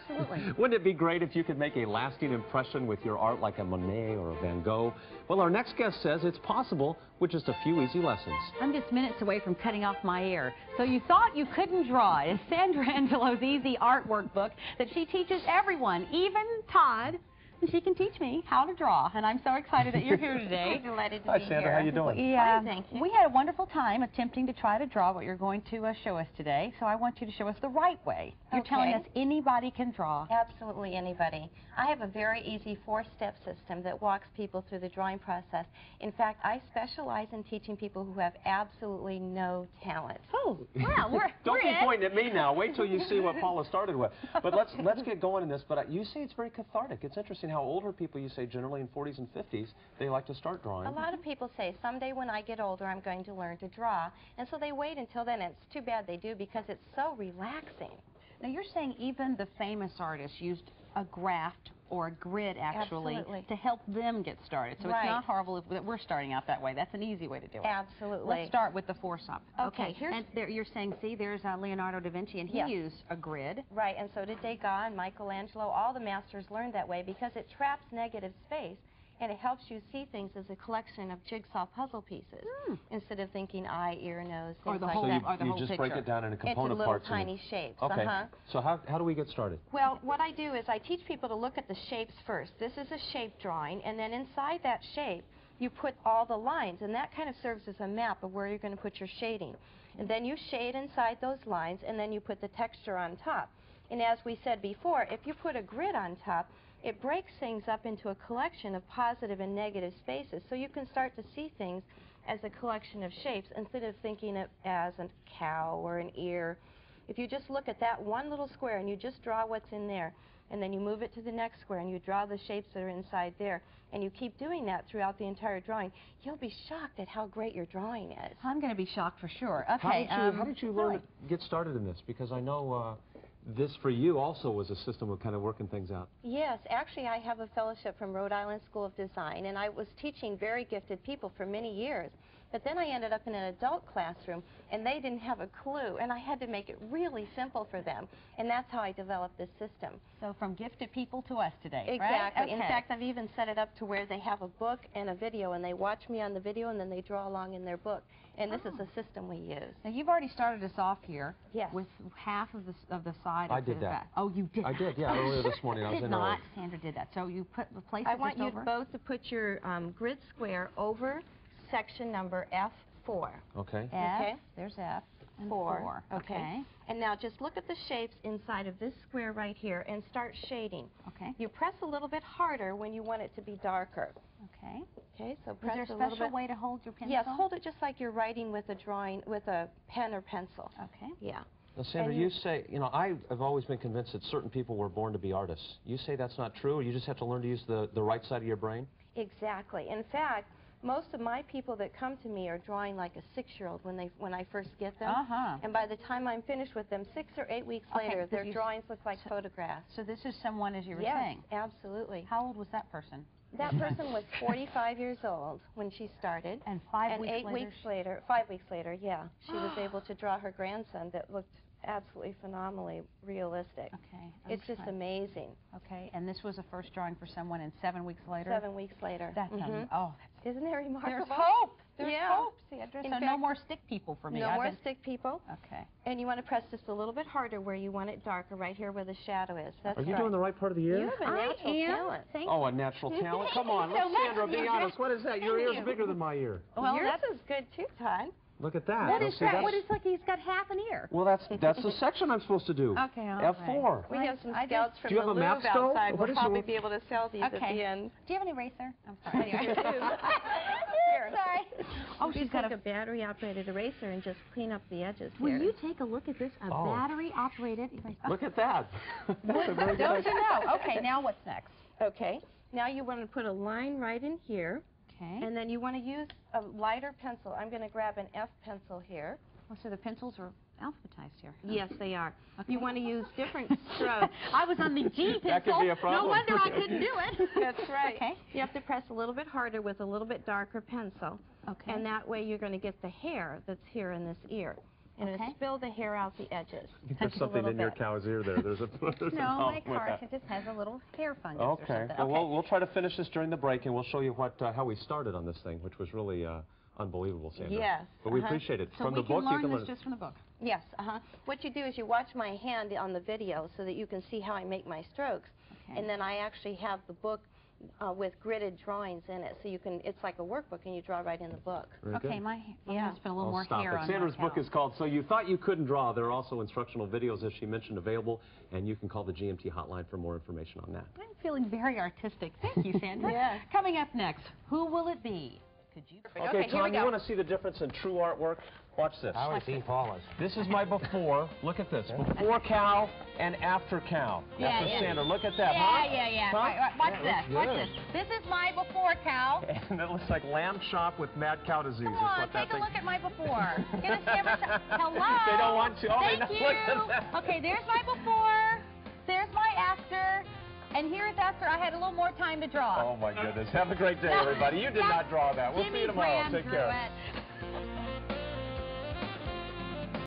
Absolutely. Wouldn't it be great if you could make a lasting impression with your art like a Monet or a Van Gogh? Well, our next guest says it's possible with just a few easy lessons. I'm just minutes away from cutting off my ear. So you thought you couldn't draw. It's Sandra Angelo's easy art workbook that she teaches everyone, even Todd. She can teach me how to draw, and I'm so excited that you're here today. I'm delighted to Hi, be Sandra. here. How you doing? Fine, thank you. We had a wonderful time attempting to try to draw what you're going to show us today, so I want you to show us the right way. You're telling us anybody can draw. Absolutely anybody. I have a very easy 4-step system that walks people through the drawing process. In fact, I specialize in teaching people who have absolutely no talent. Oh, wow. Don't be pointing at me now. Wait till you see what Paula started with. But let's get going in this. But you say it's very cathartic. It's interesting how older people, you say generally in 40s and 50s, they like to start drawing. A lot of people say, someday when I get older, I'm going to learn to draw. And so they wait until then, and it's too bad they do because it's so relaxing. Now, you're saying even the famous artists used a graft or a grid, actually, to help them get started. So it's not horrible that we're starting out that way. That's an easy way to do it. Absolutely. Let's start with the 4-step. Okay. And you're saying, see, there's Leonardo da Vinci, and he used a grid. Right, and so did Degas and Michelangelo. All the masters learned that way because it traps negative space, and it helps you see things as a collection of jigsaw puzzle pieces instead of thinking eye, ear, nose, things the like whole, that. So you just break it down into component little parts. Tiny shapes. Okay. So how do we get started? Well, what I do is I teach people to look at the shapes first. This is a shape drawing, and then inside that shape, you put all the lines, and that kind of serves as a map of where you're going to put your shading. And then you shade inside those lines, and then you put the texture on top. And as we said before, if you put a grid on top, it breaks things up into a collection of positive and negative spaces, so you can start to see things as a collection of shapes instead of thinking it as a cow or an ear. If you just look at that one little square and you just draw what's in there, and then you move it to the next square and you draw the shapes that are inside there, and you keep doing that throughout the entire drawing, you'll be shocked at how great your drawing is. I'm going to be shocked for sure. Okay. How did you learn to get started in this? Because I know this for you also was a system of kind of working things out. Yes, actually I have a fellowship from Rhode Island School of Design, and I was teaching very gifted people for many years. But then I ended up in an adult classroom, and they didn't have a clue, and I had to make it really simple for them. And that's how I developed this system. So from gifted people to us today, exactly. Right? In fact, I've even set it up to where they have a book and a video, and they watch me on the video, and then they draw along in their book. And this is a system we use. Now, you've already started us off here with half of the side. I did that. Oh, you did I did, yeah, earlier this morning. I was in not. Sandra did that. So you put the place I want you both to put your grid square over section number F4. Okay. F, there's F. And 4. Okay. And now just look at the shapes inside of this square right here and start shading. Okay. You press a little bit harder when you want it to be darker. Okay. Okay, so press a little bit. Is there a special way to hold your pencil? Yes, hold it just like you're writing with a drawing, with a pen or pencil. Okay. Yeah. Now, Sandra, you say, you know, I have always been convinced that certain people were born to be artists. You say that's not true, or you just have to learn to use the right side of your brain? Exactly. In fact, most of my people that come to me are drawing like a 6-year-old when I first get them. And by the time I'm finished with them, 6 or 8 weeks later, their drawings look like photographs. So this is someone, as you were saying? Yes, absolutely. How old was that person? That person was 45 years old when she started. And 5 weeks later? 8 weeks later, 5 weeks later, yeah, she was able to draw her grandson that looked absolutely phenomenally realistic. Okay. It's just amazing. Okay, and this was a first drawing for someone, and 7 weeks later? 7 weeks later. That's isn't that remarkable? There's hope. There's hope, Sandra. So no more stick people for me. No more stick people. Okay. And you want to press just a little bit harder where you want it darker, right here where the shadow is. That's Are you doing the right part of the ear? You have a natural talent. Oh, a natural talent? Come on, Sandra, be honest. What is that? Your ear's bigger than my ear. Well, yours is good too, Todd. Look at that. What is that? What is like he's got half an ear? Well, that's the section I'm supposed to do. Okay, F4. We have some scouts from do you have the a map Louvre outside. We'll what probably be able to sell these at the end. Do you have an eraser? I'm sorry. Here. Sorry. Oh, she's got a battery-operated eraser and just clean up the edges here. Will you take a look at this? A battery-operated eraser. Look at that. Don't you know? Okay, now what's next? Okay. Now you want to put a line right in here. Okay. And then you want to use a lighter pencil. I'm going to grab an F pencil here. Oh, so the pencils are alphabetized here. Yes, they are. Okay. You want to use different strokes. I was on the G pencil. That could be a problem. No wonder I couldn't do it. That's right. Okay. You have to press a little bit harder with a little bit darker pencil. Okay. And that way you're going to get the hair that's here in this ear. and Okay. spill the hair out the edges. There's something in your cow's ear there. There's a there's a No, my problem with cart, that. it just has a little hair fungus or Okay. something. Well, we'll try to finish this during the break, and we'll show you what how we started on this thing, which was really unbelievable, Sandra. Yes. But we appreciate it. So From we the book, can you learn can this learn. just from the book. Yes, What you do is you watch my hand on the video so that you can see how I make my strokes. Okay. And then I actually have the book with gridded drawings in it, so you can, it's like a workbook and you draw right in the book. Very Okay, good. I'm going to spend a little more Stop hair it. on Sandra's my book cow. is called So You Thought You Couldn't Draw. There are also instructional videos, as she mentioned, available, and you can call the GMT hotline for more information on that. I'm feeling very artistic. Thank you, Sandra. Yes. Coming up next, who will it be? Could you? Okay, here we Tom, you go. want to see the difference in true artwork? Watch this. I want to see Paula's. This is my before. Look at this. Before cow and after cow. Yeah, After yeah. Sandra. Look at that, Yeah, huh? yeah. Huh? Right, watch Yeah, this. looks Watch good. this. This is my before cow. And it looks like lamb chop with mad cow disease. Come is on, what that take a thing- look at my before. Get a camera shot. Hello. They don't want to. Oh, Thank they don't. you. Look at that. Okay, there's my before. There's my after. And here's after I had a little more time to draw. Oh, my goodness. Have a great day, everybody. You did not draw that. We'll see Jimmy you tomorrow. Graham Take drew care. it.